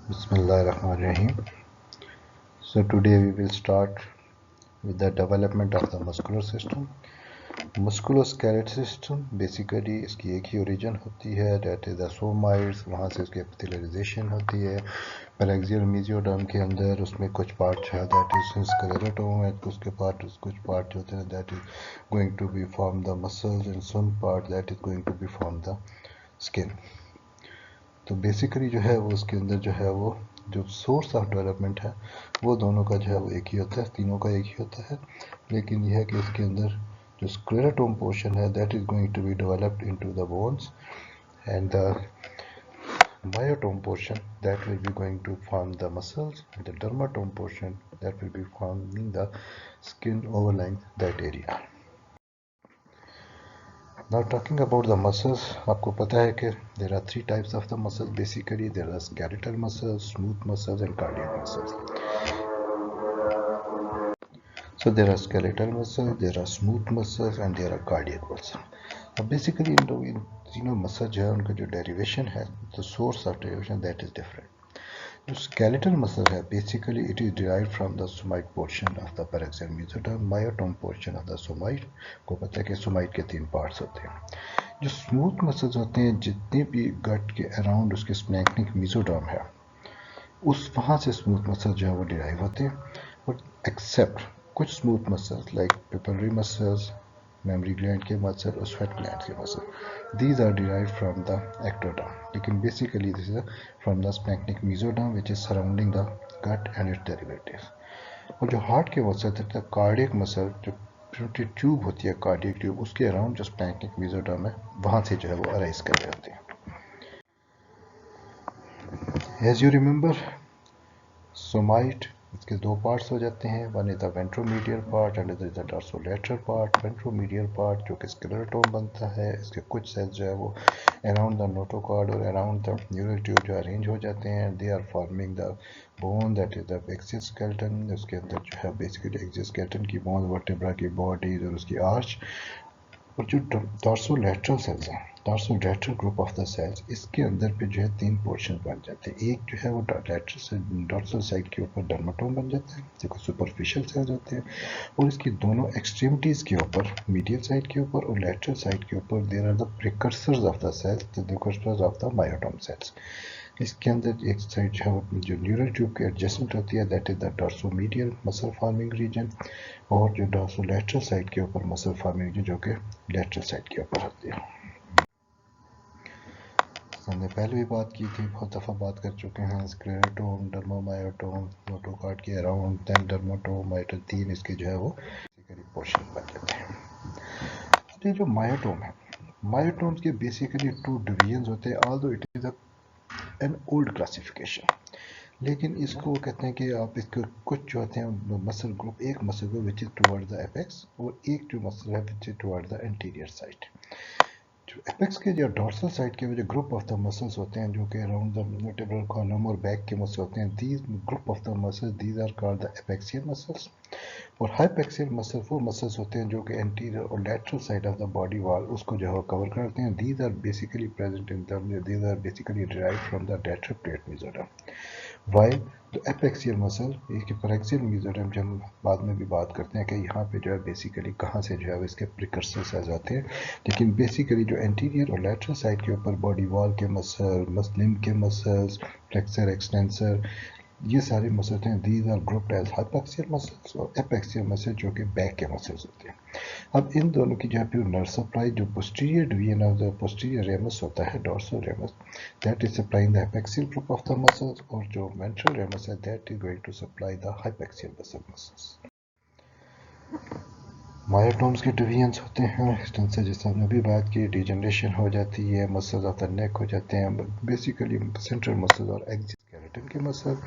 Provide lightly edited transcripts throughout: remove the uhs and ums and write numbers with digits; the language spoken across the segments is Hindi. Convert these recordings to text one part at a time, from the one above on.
Bismillahirrahmanirrahim. So today we will start with the development of the muscular system. Musculoskeletal system basically इसकी एक ही origin होती है, that is the somites. वहाँ से उसकी epithelialization होती है. Paraxial mesoderm के अंदर उसमें कुछ part है that is scleroderm है, उसके कुछ part होते हैं that is going to be form the muscles, and some part that is going to be form the skin. तो बेसिकली जो है वो उसके अंदर जो है वो जो सोर्स ऑफ डेवलपमेंट है वो दोनों का जो है वो एक ही होता है, तीनों का एक ही होता है, लेकिन यह है कि इसके अंदर जो स्क्लेरोटोम पोर्शन है that is going to be developed into the bones, and the myotome portion that will be going to form the muscles, and the dermatome portion that will be forming the skin overlying that area. Now talking about the muscles, आपको पता है कि there are three types of the muscles. Basically there are skeletal muscles, smooth muscles and cardiac muscles. So there are skeletal muscles, there are smooth muscles and there are cardiac muscles. Now basically in तीनों muscles जो है उनका जो derivation है, the source of derivation that is different. जो skeletal muscle है basically it is derived from the somoid portion of the paraxial mesoderm, myotome portion of the somoid. को पता है कि somoid के तीन parts होते हैं. जो स्मूथ मसल्स होते हैं जितने भी गट के अराउंड उसके स्प्लैंक्निक मेसोडर्म है उस वहाँ से स्मूथ मसल्स जो है वो डिराइव होते हैं, बट एक्सेप्ट कुछ smooth muscles like pupillary muscles, memory gland के मसल और स्वेट ग्लैंड के muscle, these are derived from the ectoderm, लेकिन basically this is from the splanchnic mesoderm which is surrounding the gut and its derivatives. और जो हार्ट के मसल है कार्डियक मसल जो ट्यूब होती है कार्डियक ट्यूब उसके अराउंड जो स्प्लैंक्निक मेसोडर्म है वहाँ से जो है वो अराइज कर रहे होते हैं. एज यू रिमेंबर सोमाइट इसके दो पार्ट्स हो जाते हैं, one is the ventromedial part and other is the dorsolateral part. Ventromedial part जो कि स्क्लेरोटोम बनता है, इसके कुछ सेल्स जो है वो अराउंड द नोटोकॉर्ड और अराउंड द न्यूरल ट्यूब जो अरेंज हो जाते हैं, they are forming the bone that is the axial skeleton. उसके अंदर जो है बेसिकली एक्सियोस्केलेटन की बोन, वर्टेब्रा की बॉडीज और उसकी आर्च. और जो डॉर्सोलेटरल सेल्स हैं, dorsolateral group of the cells, इसके अंदर पे जो है तीन पोर्शन बन जाते हैं. एक जो है वो डॉर्सल साइड के ऊपर डर्माटोम बन जाता है जो सुपरफिशियल सेल्स होते हैं, और इसकी दोनों एक्सट्रीमिटीज के ऊपर मीडियल साइड के ऊपर और लैटरल साइड के ऊपर there are the precursors of the cells, the precursors of the myotome cells. इसके अंदर एक साइड जो है जो न्यूरल ट्यूब के एडजेसेंट होती है that is the dorsomedial muscle forming region, और जो डॉर्सोलैटरल साइड के ऊपर मसल फॉर्मिंग रीजन जो कि लैटरल साइड के ऊपर होती है. हमने पहले भी बात की थी, बहुत दफ़ा बात कर चुके हैं. स्क्लेरोटोम, डर्मोमायोटोम, नोटोकॉर्ड के अराउंड, देन डर्माटोम, मायोटोम, तीन इसके जो है वो पोर्शन बन जाते हैं. अब ये जो मायोटोम है, मायोटोम्स के बेसिकली टू डिवीजन होते हैं, although it is an old classification, लेकिन इसको कहते हैं कि आप इसको कुछ जो होते हैं मसल ग्रुप, एक muscle group which is toward the apex और एक जो मसल है which is toward the anterior side. जो एपेक्स के जो डॉर्सल साइड के जो ग्रुप ऑफ द मसल्स होते हैं जो कि अराउंड द वर्टेब्रल कॉलम और बैक के मसल होते हैं, these group of the muscles these are called the epaxial muscles. और हाइपेक्सियल मसल वो मसल्स होते हैं जो कि एंटीरियर और lateral side of the body wall उसको जो है कवर करते हैं. These are basically present in these are basically derived from the lateral plate mesoderm. While तो एपेक्सियल मसल, इसके पैरेक्सियल मेसोडर्म जब हम बाद में भी बात करते हैं कि यहाँ पे जो है बेसिकली कहाँ से जो है इसके प्रिकर्सर सेल्स आते हैं, लेकिन बेसिकली जो एंटीरियर और लैटरल साइड के ऊपर बॉडी वॉल के मसल, लिम्ब के मसल्स, फ्लेक्सर एक्सटेंसर, ये सारे मसल हैं, these are grouped as hypaxial muscles, और एपेक्सियल मसल जो कि बैक के मसल्स होते हैं. अब इन दोनों की जहाँ पे नर्व सप्लाई जो posterior division of the posterior ramus होता है, dorsal ramus, that is supplying the epaxial group of the muscles, और जो वेंट्रल रेमस है that is going to supply the hypaxial muscles. Myotomes के डिवीजन्स होते हैं एक्सटेंसर, जैसे हमने अभी बात की, डिजनरेशन हो जाती है, मसल्स ऑफ द नेक हो जाते हैं, बेसिकली सेंट्रल मसल्स और एक्जिस्केलेटन के मसल.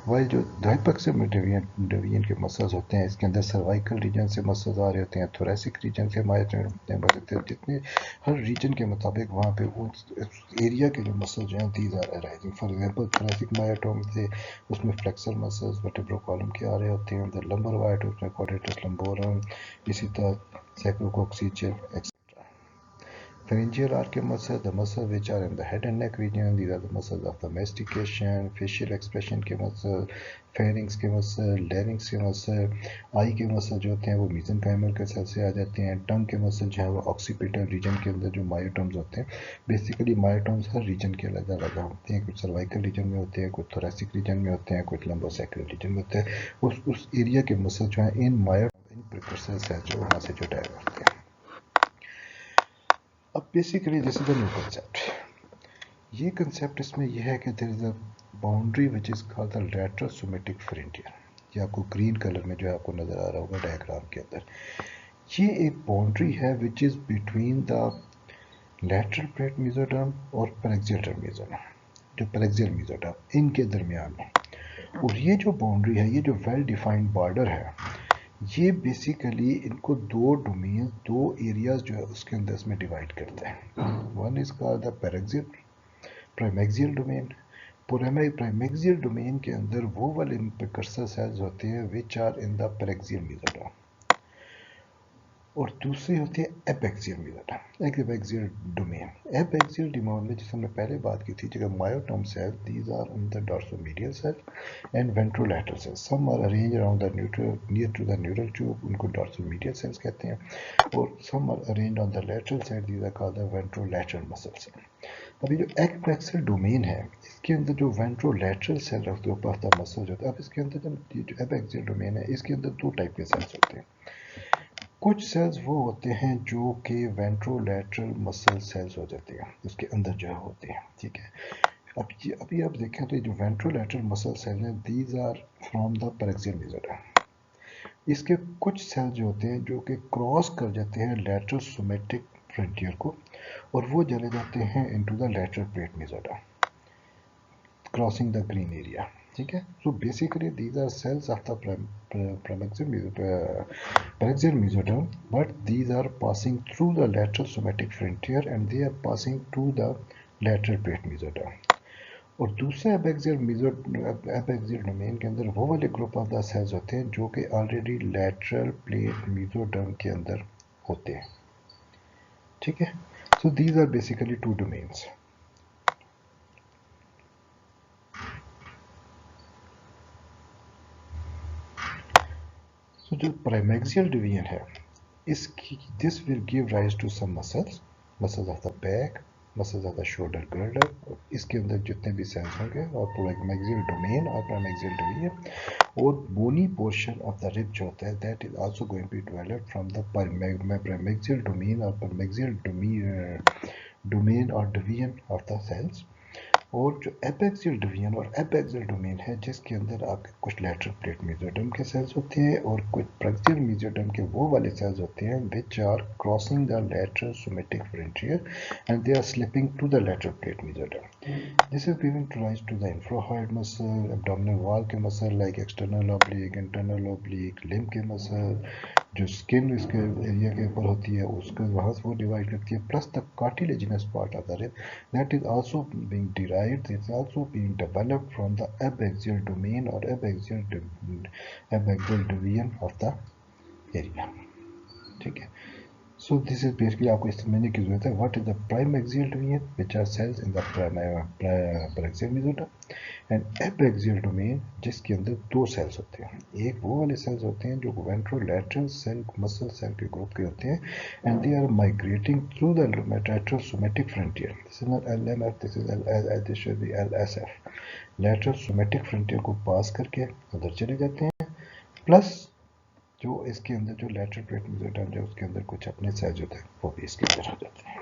वाइल जो हाइपेक्सियल डिवीजन के मसल्स होते हैं इसके अंदर सर्वाइकल रीजन से मसल्स आ रहे होते हैं, थोरेसिक रीजन से मायोटोम होते हैं, जितने हर रीजन के मुताबिक वहाँ पे उस एरिया के जो मसल जो हैं these are arising. For example thoracic myotome से उसमें फ्लेक्सर मसल्स वर्टेब्रो कॉलम के आ रहे होते हैं, द लंबर मायोटोम में क्वाड्रेटस लंबोरम, इसी तरह सैक्रोकोक्सियल etcetera. Pharyngeal arch muscle, the muscles which are in the head and neck region, these are the muscles of the mastication, facial expression के muscle, pharynx के muscle, larynx के muscle, eye के muscle जो होते हैं वो mesenchymal के सेल से आ जाते हैं, tongue के muscle जो है वो occipital region के अंदर जो myotomes होते हैं, basically myotomes हर region के अलग अलग होते हैं, कुछ cervical region में होते हैं, कुछ thoracic region में होते हैं, कुछ lumbosacral region में होते हैं, उस एरिया के muscle जो है इन precursor cells जो वहाँ से जो अटैक करते हैं. अब basically this is the new concept. ये कंसेप्ट इसमें यह है कि there is a boundary which is called the lateral somatic frontier. ये आपको ग्रीन कलर में जो है आपको नजर आ रहा होगा डायग्राम के अंदर. ये एक बाउंड्री है which is between the lateral plate mesoderm और पैरेक्सियल मेसोडर्म, जो पैरेक्सियल मेसोडर्म इनके दरमियान है. और ये जो बाउंड्री है, ये जो वेल डिफाइंड बॉर्डर है, ये बेसिकली इनको दो डोमेन, दो एरियाज जो है उसके अंदर इसमें डिवाइड करते हैं. One is called the paraxial primaxial domain. Primaxial domain के अंदर वो वाले प्रिकर्सर सेल्स होते हैं which are in the paraxial mesoderm, और दूसरी होती है epaxial mesoderm, epaxial domain. Epaxial domain में जिस हमने पहले बात की थी, जगह myotome cell, these are in the dorsomedial cell and ventrolateral cell. Some are arrange around the near to the neural tube, उनको डॉर्सोमीडियल सेल्स कहते हैं, और some are arrange on the lateral side, these are called the ventrolateral muscle cell. अभी जो एपेक्सियल डोमेन है, इसके अंदर जो ventrolateral cell of the muscle जो होता है, अब इसके अंदर जो एपेक्सियल डोमेन है, इसके अंदर दो टाइप के सेल्स होते हैं. कुछ सेल्स वो होते हैं जो कि वेंट्रोलैटरल मसल सेल्स हो जाते हैं, उसके अंदर जो होते हैं. ठीक है. अभी आप देखें तो ये जो वेंट्रोलैटरल मसल सेल हैं, these are from the paraxial mesoderm. इसके कुछ सेल जो होते हैं जो कि क्रॉस कर जाते हैं लैटरल सोमेटिक फ्रंटियर को, और वो चले जाते हैं into the lateral plate mesoderm, crossing the green area. ठीक है. So basically these are cells of the paraxial mesoderm, but these are passing through the lateral somatic frontier and they are passing to the lateral plate mesoderm. और दूसरे एपेक्सियल डोमेन के अंदर वो वाले ग्रुप ऑफ द सेल्स होते हैं जो कि ऑलरेडी लैटरल प्लेट मेसोडर्म के अंदर होते हैं. ठीक है. So these are basically two domains. So जो प्राइमेक्सियल डिवीजन है, इसकी this will give rise to some muscles of the back, muscles of the shoulder girder, और इसके अंदर जितने भी सेल्स होंगे, और प्राइमेक्सियल डोमेन और प्राइमेक्सियल डिवीजन, और bony portion of the rib जो होता है, that is also going to be developed from the primaxial domain और प्राइमेक्सियल डोमेन और डिवीजन ऑफ द सेल्स. और जो एपेक्सियल डिवीजन और एपेक्सियल डोमेन है, जिसके अंदर आपके कुछ लैटरल प्लेट मेसोडर्म के सेल्स होते हैं और कुछ पैरेक्सियल मेसोडर्म के वो वाले सेल्स होते हैं which are crossing the lateral somatic frontier and they are slipping to the lateral plate mesoderm. This is giving rise to the infrahyoid muscle, abdominal wall के muscle like external oblique, internal oblique, limb के मसल, जो स्किन इसके एरिया के ऊपर होती है उसके वहाँ से वो डिवाइड करती है, plus the cartilaginous part of the rib that is also being derived, it's also being developed from the abaxial domain or abaxial division of the area. ठीक है. So this is basically आपको इस समझने की जरूरत है. What is the primaxial division, which are cells in the paraxial mesoderm, and abaxial domain जिसके अंदर दो सेल्स होते हैं. एक वो वाले सेल्स होते हैं जो वेंट्रोलैटरल सेल मसल सेल के ग्रुप के होते हैं, and they are migrating through the lateral somatic frontier. This is not LMF, this is this should be LSF. lateral somatic frontier को पास करके उधर चले जाते हैं, प्लस जो इसके अंदर जो लैटरल प्लेट मेसोडर्म है उसके अंदर कुछ अपने सेल्स होते हैं वो भी इसके अंदर आ जाते हैं.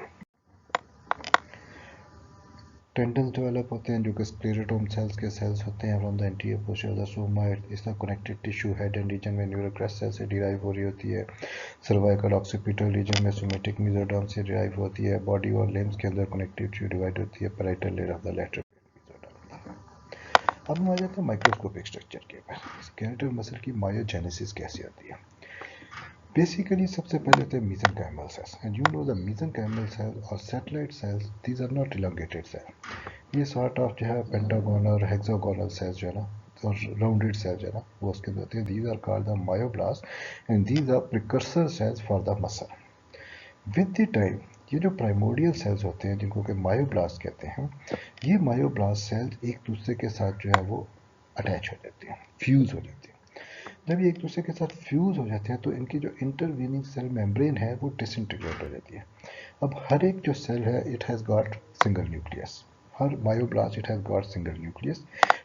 टेंडन्स डेवलप होते हैं जो कि स्क्लेरोटोम सेल्स के सेल्स होते हैं from the anterior portion of the somite. इसका connective tissue head and region में न्यूरोक्रस्ट सेल से डिराइव हो रही होती है. सर्वाइकल ऑक्सीपिटल रीजन में सोमेटिक मेसोडर्म से डिराइव होती है. बॉडी और लिम्स के अंदर कनेक्टिव टिश्यू डिवाइड होती है parietal layer of the lateral. अब हम आ जाते हैं माइक्रोस्कोपिक स्ट्रक्चर के ऊपर. स्केलेटल मसल की मायोजेनेसिस कैसे होती है. बेसिकली सबसे पहले होते हैं mesenchymal cells, and you know the mesenchymal cells or satellite cells, these are not elongated cells. ये sort of जो है pentagonal hexagonal cells जो है ना, और rounded cells जो है ना, वो उसके अंदर होते हैं. These are called the myoblasts and these are precursor cells for the muscle. With the time ये जो प्राइमोर्डियल सेल्स होते हैं जिनको कि मायोब्लास्ट कहते हैं, ये मायोब्लास्ट सेल्स एक दूसरे के साथ जो है वो अटैच हो जाते हैं, फ्यूज हो जाते हैं। जब ये एक दूसरे के साथ फ्यूज हो जाते हैं तो इनकी जो इंटरवीनिंग सेल मेम्ब्रेन है वो डिसइंटीग्रेट हो जाती है। अब हर एक जो सेल है it has got single nucleus, her myoblast it has got single nucleus,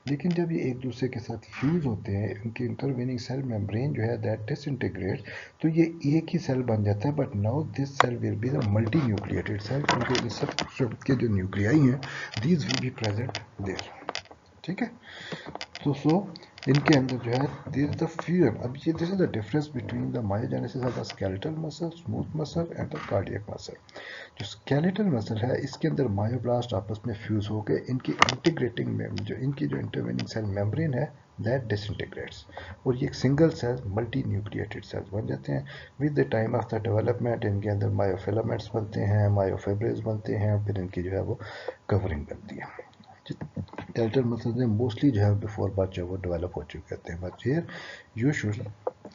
लेकिन जब ये एक दूसरे के साथ फ्यूज होते हैं इनकी इंटरवीनिंग सेल मेम्ब्रेन जो है दैट डिसइंटीग्रेट, तो ये एक ही सेल बन जाता है। But now this cell will be the multi nucleated cell, क्योंकि इन सब के जो न्यूक्लियाई हैं these will be present there. ठीक है, सो इनके अंदर जो है दिस द फ्यूजन। अब ये this is the difference between the myogenesis of the skeletal muscle, smooth muscle and the cardiac muscle. जो स्केलेटल मसल है इसके अंदर मायोब्लास्ट आपस में फ्यूज हो गए, इनकी इंटीग्रेटिंग में जो इनकी जो इंटरवेनिंग सेल मेम्ब्रेन है दैट डिसइंटीग्रेट्स, और ये एक single cell multi nucleated cells बन जाते हैं। With the time of the development इनके अंदर मायोफिलामेंट्स बनते हैं, मायोफिब्रिल्स बनते हैं, फिर इनकी जो है वो कवरिंग बनती है। स्केलेटल मसल में मोस्टली जो है बिफोर बर्थ जो वो डेवलप हो चुके होते हैं। But here you should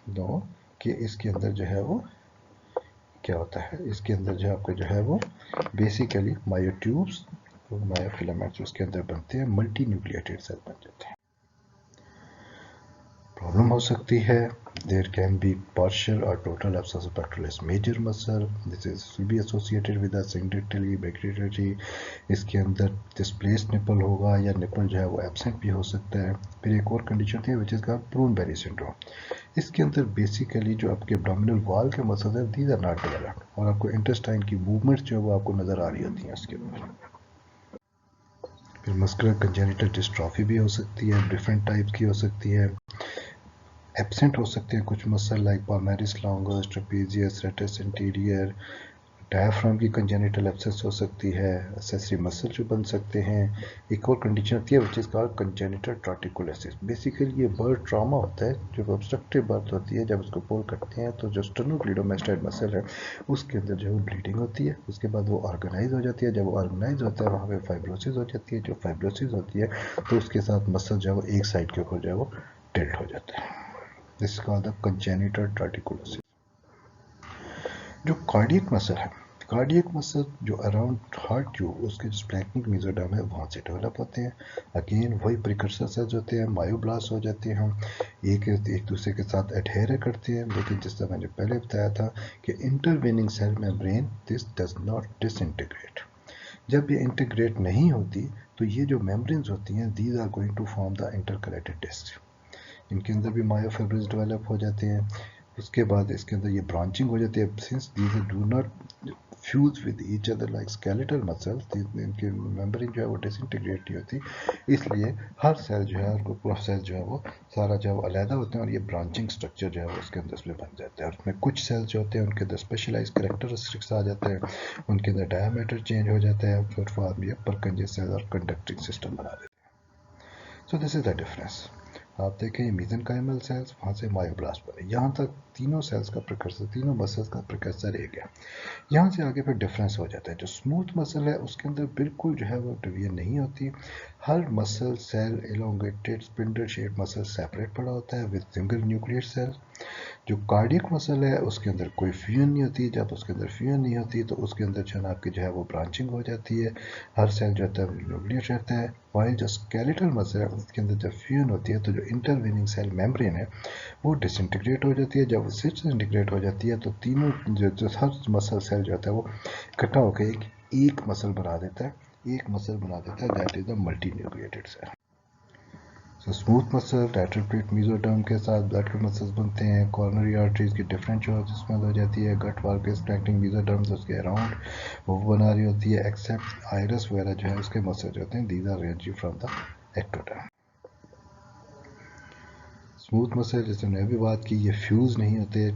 know कि इसके अंदर जो है वो क्या होता है, इसके अंदर जो आपका जो है वो बेसिकली मायोट्यूब्स और मायोफिलामेंट्स उसके अंदर बनते हैं, मल्टी न्यूक्लिएटेड सेल बन जाते हैं। प्रॉब्लम हो सकती है, there can be partial or total abscess of pectoralis major muscle. This is will be associated with a syndactyly brachydactyly. इसके अंदर डिस्प्लेस्ड निपल होगा या निपल जो है वो एब्सेंट भी हो सकता है। फिर एक और कंडीशन थी विच इज का प्रून बेरी सिंड्रोम। इसके अंदर बेसिकली जो आपके एब्डोमिनल वॉल के मसल्स हैं दीज आर नॉट डेवलप्ड, और आपको इंटेस्टाइन की मूवमेंट्स जो है वो आपको नजर आ रही होती हैं इसके अंदर। फिर मस्कुलर कंजेनिटल डिस्ट्रॉफी भी हो सकती है, डिफरेंट टाइप की हो सकती है। एब्सेंट हो सकते हैं कुछ muscle like palmaris longus, trapezius, rectus interior. Diaphragm की कंजेनिटल एब्सेस हो सकती है, एक्सेसरी मसल जो बन सकते हैं। एक और कंडीशन होती है which is called congenital torticollis. Basically ये बर्थ ट्रॉमा होता है, जब ऑब्स्ट्रक्टिव बर्थ होती है, जब उसको पुल करते हैं तो जो स्टेनोक्लीडोमास्टाइड मसल है उसके अंदर जो है वो ब्लीडिंग होती है, उसके बाद वो ऑर्गेनाइज हो जाती है। जब वो ऑर्गेनाइज होता है वहाँ पे फाइब्रोसिस हो जाती है। जो फाइब्रोसिस होती है तो उसके साथ मसल जो है वो एक साइड के ऊपर जो है वो टिल्ट हो जाता है। This is called the congenital torticollis. जो कार्डियक मसल है, कार्डियक मसल जो अराउंड हार्ट ट्यूब उसके जो स्प्लैंक्निक मेसोडर्म है वहाँ से डेवलप होते हैं। अगेन वही प्रिकर्सर सेल्स होते हैं, मायोब्लास्ट हो जाते हैं, हम एक दूसरे के साथ अडहेर करते हैं। लेकिन जिस तरह मैंने पहले बताया था कि intervening cell membrane this does not disintegrate. जब ये इंटीग्रेट नहीं होती तो ये जो मेम्ब्रेन्स होती हैं these are going to form the intercalated disc. इनके अंदर भी मायोफिब्रिल्स डेवलप हो जाते हैं। उसके बाद इसके अंदर ये ब्रांचिंग हो जाती है। Since these do not fuse with each other like skeletal muscles, इनके मेम्ब्रेन जो है वो डिसइंटीग्रेट नहीं होती, इसलिए हर सेल जो है और पूरा सेल जो है वो सारा जो है वो अलहदा होते हैं, और ये ब्रांचिंग स्ट्रक्चर जो है वो उसके अंदर उसमें बन जाता है। और उसमें कुछ सेल्स जो होते हैं उनके अंदर स्पेशलाइज कैरेक्टरिस्टिक्स आ जाते हैं, उनके अंदर डायमीटर चेंज हो जाता है, फिर फॉर्म ये परकंजे सेल और कंडक्टिंग सिस्टम बना देते हैं। So this is the difference. आप देखें ये मीसेनकाइमल सेल्स, वहाँ से मायोब्लास्ट बने, यहाँ तक तीनों सेल्स का प्रिकर्सर, तीनों मसल्स का प्रिकर्सर एक है। यहाँ से आगे फिर डिफरेंस हो जाता है। जो स्मूथ मसल है उसके अंदर बिल्कुल जो है वो डिवीजन नहीं होती। हर muscle cell elongated spindle shape muscle separate पड़ा होता है विद सिंगल न्यूक्लियर सेल। जो कार्डियक मसल है उसके अंदर कोई फ्यूजन नहीं होती। जब उसके अंदर फ्यूजन नहीं होती तो उसके अंदर जो है आपकी जो है वो ब्रांचिंग हो जाती है, हर सेल जो होता है न्यूक्लियर रहता है। वाइल जो स्केलेटल मसल है उसके अंदर जब फ्यूजन होती है तो जो इंटरवेनिंग सेल मेम्ब्रेन है वो डिसइंटीग्रेट हो जाती है। जब वो डिसइंटीग्रेट हो जाती है तो तीनों जो हर मसल सेल जो होता है वो इकट्ठा होकर एक मसल बना देता है, एक मसल बना देता है, that is the multi nucleated cell. So smooth muscle lateral plate mesoderm के साथ ब्लड के मसल्स बनते हैं। कॉर्नरी आर्टरीज की डिफरेंट जो जिसमें हो जाती है, गट वाल के स्प्लैंक्निक मेसोडर्म उसके अराउंड वो बना रही होती है, एक्सेप्ट आयरस वगैरह जो है उसके मसल जो होते हैं these are ranging from the ectoderm. Smooth muscle जैसे मैंने अभी बात की, ये फ्यूज नहीं होते,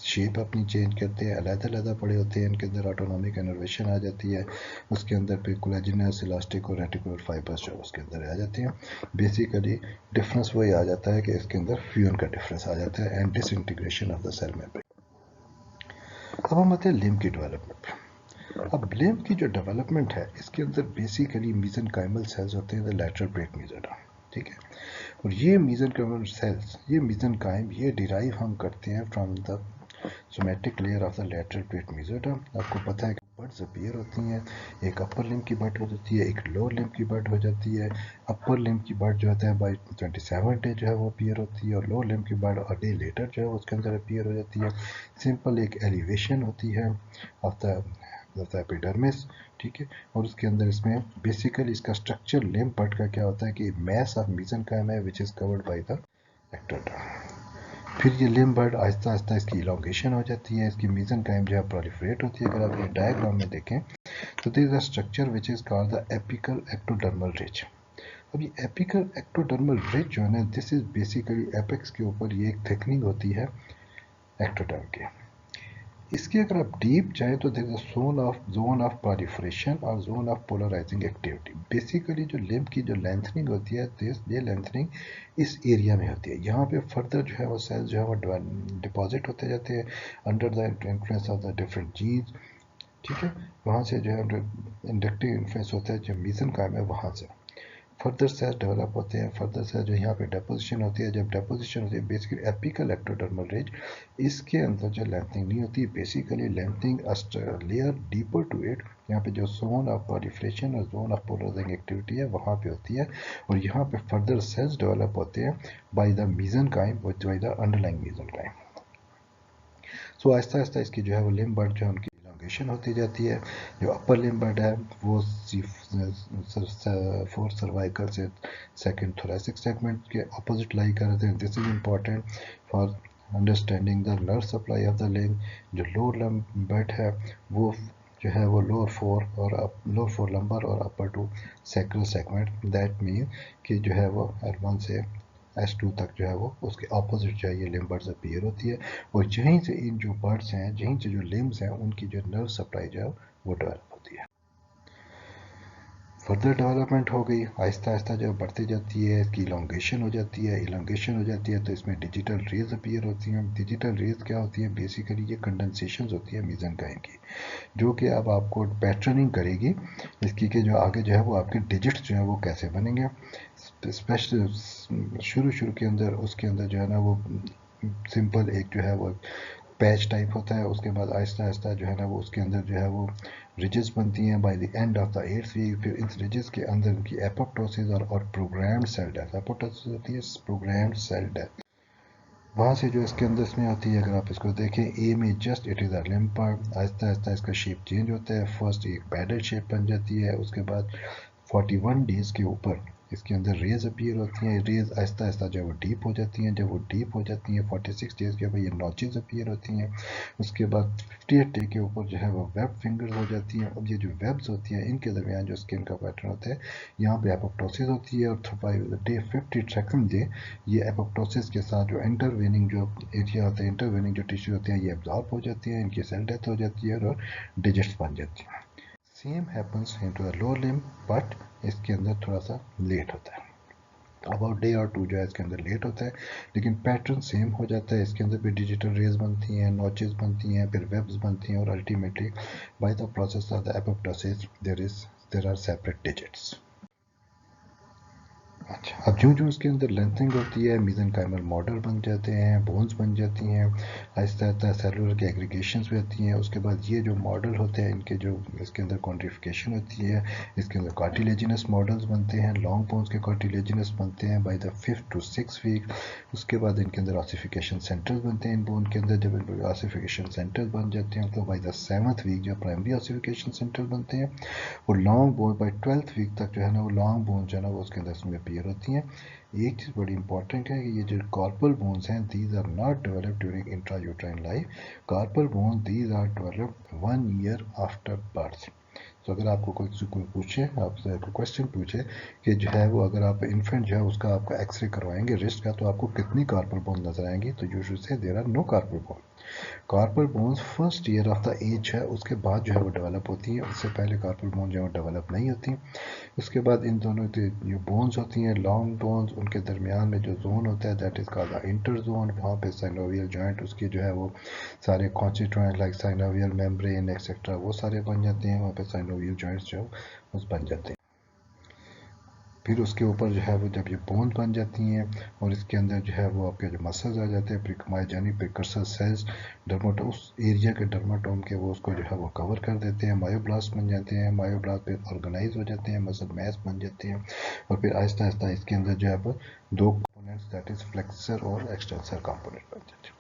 शेप अपनी चेंज करते हैं, अलग-अलग पड़े होते हैं, इनके अंदर ऑटोनॉमिक इनर्वेशन आ जाती है, उसके अंदर पे कोलेजिनस, इलास्टिक और रेटिकुलर फाइबर्स जो उसके अंदर आ जाते हैं। बेसिकली डिफरेंस वही आ जाता है कि इसके अंदर फ्यूजन का डिफरेंस आ जाता है and disintegration of the cell membrane. अब हम आते हैं लिम्ब की डेवलपमेंट पे। अब लिम्ब की जो डेवलपमेंट है इसके अंदर बेसिकली मेसेनकाइमल सेल्स होते हैं द लैटरल प्लेट मेसोडर्म, ठीक है। और ये मेसेनकाइमल सेल्स, ये मेसेनकाइम ये डिराइव हम करते हैं from the somatic layer of the lateral plate mesoderm. आपको पता है कि बर्ड्स अपीयर होती हैं। एक अपर लिम्ब की बर्ड हो जाती है, एक लोअर लिम्ब की बर्ड हो जाती है। अपर लिम्ब की बर्ड जो होता है बाई 27 डे जो है वो अपीयर होती है, और लोअर लिम्ब की बर्ड अ डे लेटर जो है उसके अंदर अपीयर हो जाती है। सिंपल एक एलिवेशन होती है ऑफ द एपिडर्मिस, ठीक है। और उसके अंदर इसमें बेसिकली इसका स्ट्रक्चर लिम्ब बर्ड का क्या होता है कि मैस ऑफ मेसेनकाइम है which is covered by the ectoderm. फिर ये लिम्ब बर्ड आहिस्ता आहिस्ता इसकी इलांगेशन हो जाती है, इसकी मेसेनकाइम जो है प्रोलिफरेट होती है। अगर आप ये डायग्राम में देखें तो this is a structure which is called the apical ectodermal ridge. अब ये एपिकल एक्टोडर्मल रिज जो है ना, दिस इज बेसिकली एपेक्स के ऊपर ये एक थिकनिंग होती है एक्टोडर्म की। इसके अगर आप डीप जाएं तो there is a zone of proliferation और zone of polarising activity. Basically जो लिम्ब की जो लेंथनिंग होती है, ये लेंथनिंग इस एरिया में होती है। यहाँ पे फर्दर जो है वो सेल्स जो है वो डिपॉजिट होते जाते हैं under the influence of the different genes, ठीक है। वहाँ से जो है इंडक्टिव इन्फ्लुएंस होता है जो मेसेनकाइम है वहाँ से फर्दर सेल्स डेवलप होते हैं। फर्दर सेल जो यहाँ पे डेपोजिशन होती है, जब डेपोजिशन होती है बेसिकली एपिकल एक्टोडर्मल रिज, इसके अंदर जो लेंथनिंग नहीं होती, basically lengthening layer deeper to it, यहाँ पे जो जोन ऑफ प्रोलिफरेशन और जोन ऑफ पोलराइजिंग एक्टिविटी है वहाँ पे होती है, और यहाँ पे फर्दर सेल्स डेवलप होते हैं by the mesenchyme, by the underlying mesenchyme. So आहिस्ता आहिस्ता इसकी जो है वो लिम्ब बर्ड जो है उनकी इलांगेशन होती जाती है। जो अपर लिम्ब बर्ड है वो फोर्थ सर्वाइकल से सेकंड थोरेसिक सेगमेंट के अपोजिट लाई करते हैं। This is important for understanding the nerve supply of the limb. जो लोअर लिम्ब बर्ड है वो जो है वो लोअर फोर लंबर और upper two sacral segment, that mean कि जो है वो L1 से S2 तक जो है वो उसके ऑपोजिट जो है ये लिम्ब बर्ड्स अपीयर होती है। और यहीं से इन जो बर्ड्स हैं, यहीं से जो लिम्ब्स हैं, उनकी जो नर्व सप्लाई जो है वो डेवलप होती है। फर्दर डेवलपमेंट हो गई, आहिस्ता आहिस्ता जब बढ़ती जाती है इसकी इलांगेशन हो जाती है। इलांगेशन हो जाती है तो इसमें डिजिटल रेज अपीयर होती हैं। डिजिटल रेज क्या होती है, बेसिकली ये कंडेंसेशन होती है मेसेनकाइम की, जो कि अब आपको पैटर्निंग करेगी इसकी कि जो आगे जो है वो आपके डिजिट्स जो है वो कैसे बनेंगे। स्पेशल शुरू के अंदर उसके अंदर जो है ना वो सिंपल एक जो है वो पैच टाइप होता है। उसके बाद आहिस्ता आहिस्ता जो है ना वो उसके अंदर जो है वो रिजेस बनती हैं by the end of the 8th week. फिर इस रिजेस के अंदर उनकी एपोप्टोसिस और प्रोग्राम्ड सेल डेथ, एपोप्टोसिस होती है प्रोग्राम्ड सेल डेथ, वहाँ से जो इसके अंदर इसमें होती है। अगर आप इसको देखें ए में just it is a limb part, Aahista Aahista इसका शेप चेंज होता है। फर्स्ट एक पैडल शेप बन जाती है, उसके बाद 41 डेज के ऊपर इसके अंदर रेज अपीयर होती हैं। रेज आहिस्ता आहिस्ता जब वो डीप हो जाती हैं, जब वो डीप हो जाती हैं 46 डेज के ऊपर ये नॉचेज अपीयर होती हैं। उसके बाद 58 डे के ऊपर जो है वो वेब फिंगर्स हो जाती हैं। अब ये जो वेब्स होती हैं इनके दरमियान जो स्किन का पैटर्न होता है, यहाँ पे एपोप्टोसिस होती है, और बाय डे 52nd डे ये एपोप्टोसिस के साथ जो इंटरवेनिंग जो एरिया होता है, इंटरवेनिंग जो टिश्यू होते हैं ये एब्जॉर्ब हो जाती है, इनकी सेल डेथ हो जाती है और डिजिट्स बन जाती हैं। Same happens into the lower limb, but इसके अंदर थोड़ा सा लेट होता है, अबाउट डे और 2 जो है इसके अंदर लेट होता है, लेकिन पैटर्न सेम हो जाता है। इसके अंदर भी डिजिटल रेज बनती हैं, नॉचेस बनती हैं, फिर वेब्स बनती हैं, और ultimately by the process of the apoptosis there are separate digits. अच्छा, अब जो जो उसके अंदर लेंथिंग होती है, मेसेनकाइमल मॉडल बन जाते हैं, बोन्स बन जाती हैं, आहिस्ता आहिस्ता सेलुलर के एग्रीगेशंस भी होती हैं। उसके बाद ये जो मॉडल होते हैं इनके जो इसके अंदर कॉन्ट्रिफिकेशन होती है, इसके अंदर कार्टिलेजिनस मॉडल्स बनते हैं, लॉन्ग बोन्स के कार्टिलेजिनस बनते हैं by the 5th to 6th week. उसके बाद इनके अंदर ऑसिफिकेशन सेंटर्स बनते हैं इन बोन के अंदर। जब ऑसिफिकेशन सेंटर्स बन जाते हैं तो बाय द 7th वीक जो प्राइमरी ऑसिफिकेशन सेंटर्स बनते हैं, और long borne by 12th week तक जो है ना वो लॉन्ग बोन जो है ना वो उसके अंदर इसमें अपीयर होती हैं। एक चीज़ बड़ी इंपॉर्टेंट है कि ये जो कार्पल बोन्स हैं, these are not developed during intrauterine life. Carpal bones these are developed 1 year after birth. तो अगर आपको कोई पूछे, आपसे क्वेश्चन पूछे कि जो है वो अगर आप इन्फेंट जो है उसका आपका एक्सरे करवाएंगे रिस्ट का, तो आपको कितनी कार्पल बोन नजर आएंगी, तो you should say there are no carpal bone. Carpal bones first year of the age है उसके बाद जो है वो डेवलप होती है, उससे पहले कार्पल बोन जो है डेवलप नहीं होती। उसके बाद इन दोनों जो बोन्स होती हैं, लॉन्ग बोन्स, उनके दरमियान में जो जोन होता है that is called the inter zone. वहाँ पे साइनोवियल जॉइंट उसकी जो है वो सारे constituent like synovial membrane etcetera वो सारे बन जाते हैं, वहाँ पे साइनोवियल जॉइंट्स जो बन जाते हैं। फिर उसके ऊपर जो है वो जब ये बोन्स बन जाती हैं और इसके अंदर जो है वो आपके जो मसल्स आ जाते हैं प्रिकर्सर सेल्स डर्माटोम, उस एरिया के डर्माटोम के वो उसको जो है वो कवर कर देते हैं, मायोब्लास्ट बन जाते हैं, मायोब्लास्ट फिर ऑर्गेनाइज हो जाते हैं, मसल मैस बन जाते हैं और फिर आहिस्ता आहिस्ता इसके अंदर जो है वो दो कंपोनेंट्स दैट इज फ्लेक्सर और एक्सटेंसर कंपोनेंट बन जाते हैं।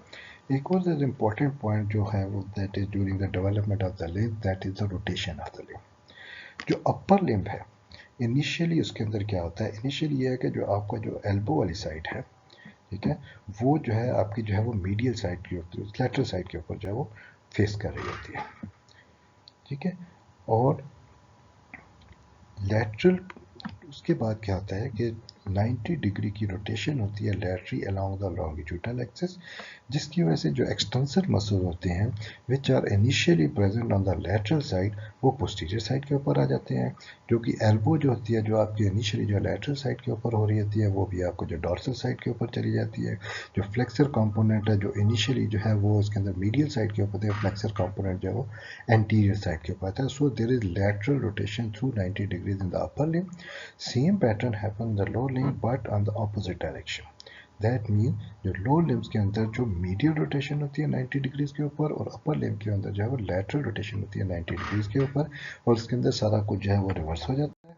एक और इम्पॉर्टेंट पॉइंट जो है वो that is during the development of the limb that is the rotation of the limb. जो अपर लिम्ब है इनिशियली उसके अंदर क्या होता है, इनिशियली ये है कि जो आपका जो एल्बो वाली साइड है, ठीक है, वो जो है आपकी जो है वो मीडियल साइड की होती है, लैटरल साइड के ऊपर जो है वो फेस कर रही होती है, ठीक है। और लैटरल उसके बाद क्या होता है कि 90 डिग्री की रोटेशन होती है laterally along the longitudinal axis, जिसकी वजह से जो एक्सटेंसर मसल होते हैं which are initially present on the lateral side वो पोस्टीरियर साइड के ऊपर आ जाते हैं, जो कि एल्बो जो होती है जो आपकी इनिशियली जो लैटरल साइड के ऊपर हो रही होती है वो भी आपको जो डॉर्सल साइड के ऊपर चली जाती है। जो फ्लेक्सर कंपोनेंट है जो इनिशियली जो है वो उसके अंदर मीडियल साइड के ऊपर है, फ्लेक्सर कंपोनेंट जो है वो एंटीरियर साइड के ऊपर आता है। So there is lateral rotation through 90 degrees in the upper limb. Same pattern happen in the lower limb but on the opposite direction. That mean जो लोअर लिम्स के अंदर जो मीडियल रोटेशन होती है 90 डिग्रीज के ऊपर और अपर लिम्ब के अंदर जो है वो लैटरल रोटेशन होती है 90 डिग्रीज के ऊपर और उसके अंदर सारा कुछ जो है वो रिवर्स हो जाता है।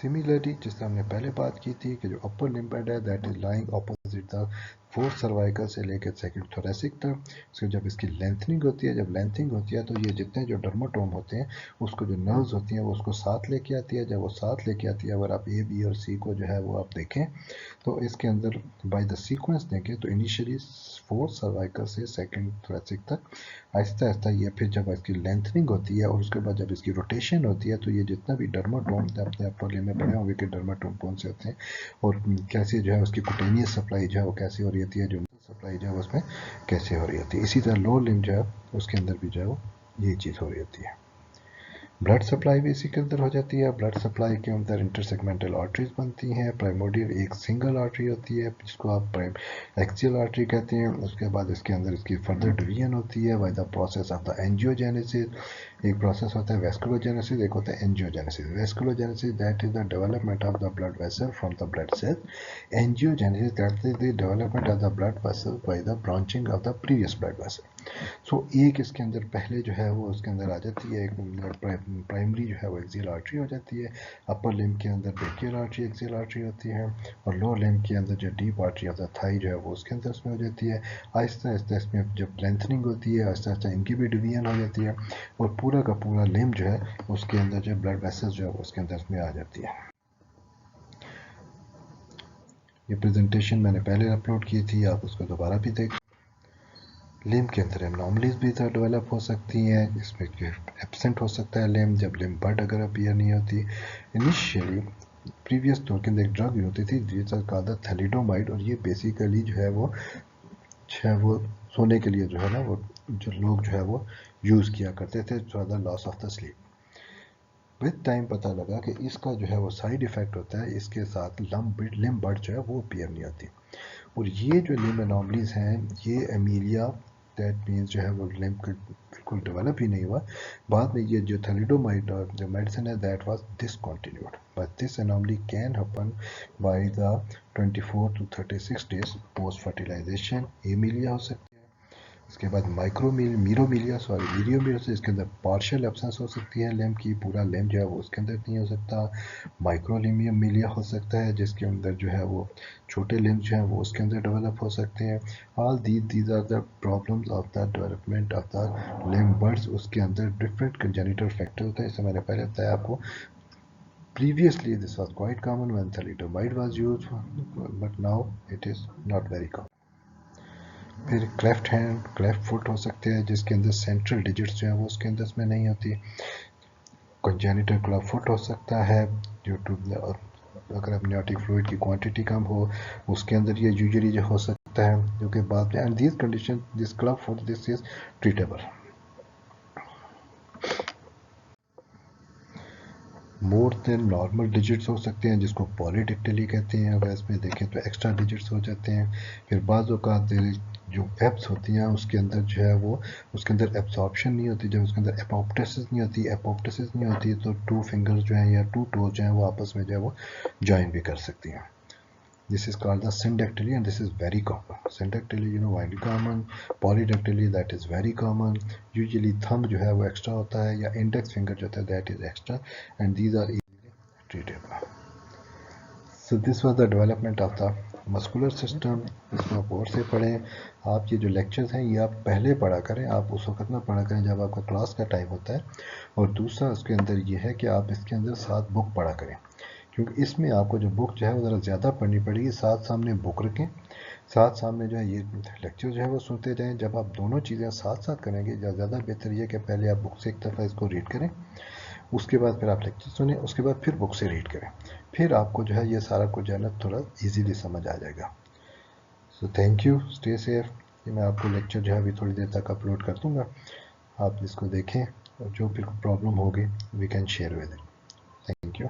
सिमिलरली जिससे हमने पहले बात की थी कि जो अपर लिम्ब है that is lying opposite the fourth cervical से लेकर सेकंड थोरेसिक तक। इसको जब इसकी लेंथनिंग होती है, जब लेंथनिंग होती है तो ये जितने जो डर्माटोम होते हैं उसको जो नर्व्स होती हैं वो उसको साथ लेके आती है। जब वो साथ लेके आती है, अगर आप ए बी और सी को जो है वो आप देखें तो इसके अंदर बाय द सीक्वेंस देखें तो इनिशियली फोर्थ सर्वाइकल से सेकंड थोरेसिक तक आहिस्ता आहिस्ता ये फिर जब इसकी लेंथनिंग होती है और उसके बाद जब इसकी रोटेशन होती है तो ये जितना भी डर्माटोम अपने अपर लिम्ब में पड़े होंगे कि डर्माटोम कौन से होते हैं और कैसे जो है उसकी कुटेनियस सप्लाई जो है वो कैसे हो रही होती है, जो सप्लाई जो है उसमें कैसे हो रही होती है। इसी तरह लोअर लिम्ब जो है उसके अंदर भी जो है वो ये चीज़ हो रही होती है। ब्लड सप्लाई भी इसी के अंदर हो जाती है। ब्लड सप्लाई के अंदर इंटरसेगमेंटल आर्टरीज बनती हैं। प्राइमोडियल एक सिंगल आर्टरी होती है जिसको आप एक्सियल आर्टरी कहते हैं। उसके बाद इसके अंदर इसकी फर्दर डिवीजन होती है by the process of the angiogenesis. एक प्रोसेस होता है वेस्कुलोजेनेसिस, एक होता है angiogenesis. Vasculogenesis that is the development of the blood vessel from the blood cell. Angiogenesis that is the development of the blood vessel by the branching of the previous blood vessel. So एक इसके अंदर पहले जो है वो उसके अंदर आ जाती है, एक प्राइमरी जो है वो एक्सियल आर्टरी हो जाती है। अपर लिम्ब के अंदर ब्रेकियल आर्टरी एक्सियल आर्टरी होती है और लोअर लिम्ब के अंदर जो deep artery of the thigh जो है वो उसके अंदर उसमें हो जाती है। आहिस्ता आहिस्ता इसमें जब लेंथनिंग होती है आहिस्ता आहिस्ता इनकी भी डिवीजन हो जाती है और पूरा का पूरा लिम्ब जो है उसके अंदर जो ब्लड वेसल्स जो है उसके अंदर उसमें आ जाती है। ये प्रेजेंटेशन मैंने पहले अपलोड की थी, आप उसको दोबारा भी देख। लिम्ब के अंदर एबनॉर्मलीज भी डेवलप हो सकती हैं, इसमें एब्सेंट हो सकता है लिम्ब जब लिम्ब बड अगर अपीयर नहीं होती। इनिशियली प्रीवियस दौर के अंदर एक ड्रग होती थी जिसका थैलिडोमाइड और ये बेसिकली जो है वो सोने के लिए जो है ना वो जो लोग जो है वो यूज़ किया करते थे for the loss of the sleep. With time पता लगा कि इसका जो है वो साइड इफ़ेक्ट होता है, इसके साथ लिम्ब बड जो है वो अपीयर नहीं होती और ये जो लिम्ब एनॉमलीज हैं ये एमीलिया दैट मीन्स जो है वो लिम्ब बिल्कुल डेवलप ही नहीं हुआ। बाद में ये जो थैलिडोमाइड जो मेडिसिन है that was discontinued but this anomaly can happen by the 24 to 36 days post fertilization. Amelia हो सकती है। इसके बाद मीरियोमीलिया से इसके अंदर पार्शियल एब्सेंस हो सकती है लिम्ब की, पूरा लिम्ब जो है वो उसके अंदर नहीं हो सकता। माइक्रोमीलिया हो सकता है जिसके अंदर जो है वो छोटे लिम्ब जो है वो उसके अंदर डेवलप हो सकते हैं। All these are the problems of the development of the limb buds. उसके अंदर डिफरेंट कंजेनिटल फैक्टर होते हैं, जैसे मैंने पहले बताया आपको। Previously, this was quite common when thalidomide was used, but now it is not very common. फिर क्लेफ्ट हैंड क्लेफ्ट फुट हो सकते हैं जिसके अंदर सेंट्रल डिजिट्स जो है वो उसके अंदर इसमें नहीं होती। कंजेनिटल क्लब फुट हो सकता है ड्यू टू अगर amniotic फ्लूइड की क्वांटिटी कम हो उसके अंदर ये यूजुअली जो हो सकता है जो कि बाद में and this condition this club foot this is treatable. More than normal digits हो सकते हैं जिसको पॉलीडेक्टिली कहते हैं, अगर इसमें देखें तो एक्स्ट्रा डिजिट्स हो जाते हैं। फिर बाज़ औक़ात जो एप्स होती हैं उसके अंदर जो है वो उसके अंदर एब्सॉर्प्शन नहीं होती, जब उसके अंदर एपोप्टोसिस नहीं होती तो 2 फिंगर्स जो हैं या 2 टोज जो हैं वो आपस में जो है वो जॉइन भी कर सकती हैं। This is called the syndactyly and this is very common. Syndactyly very common. Polydactyly that is very common. Usually thumb जो है वो extra होता है या index finger जो होता है that is extra and these are easily treatable. So this was the development of the muscular system. इसको आप और से पढ़ें। आप ये जो लेक्चर्स हैं ये आप पहले पढ़ा करें, आप उस वक्त ना पढ़ा करें जब आपका क्लास का टाइम होता है। और दूसरा उसके अंदर ये है कि आप इसके अंदर साथ बुक पढ़ा करें, क्योंकि इसमें आपको जो बुक जो है वो ज़रा ज़्यादा पढ़नी पड़ेगी। साथ सामने बुक रखें, साथ सामने जो है ये लेक्चर जो है वो सुनते जाएं। जब आप दोनों चीज़ें साथ साथ करेंगे ज़्यादा बेहतर ये कि पहले आप बुक से एक दफ़ा इसको रीड करें, उसके बाद फिर आप लेक्चर सुने, उसके बाद फिर बुक से रीड करें, फिर आपको जो है ये सारा कुछ जो है ना थोड़ा ईजीली समझ आ जाएगा। So thank you, stay safe. ये मैं आपको लेक्चर जो है अभी थोड़ी देर तक अपलोड कर दूँगा, आप इसको देखें और जो फिर प्रॉब्लम होगी we can share with it. Thank you.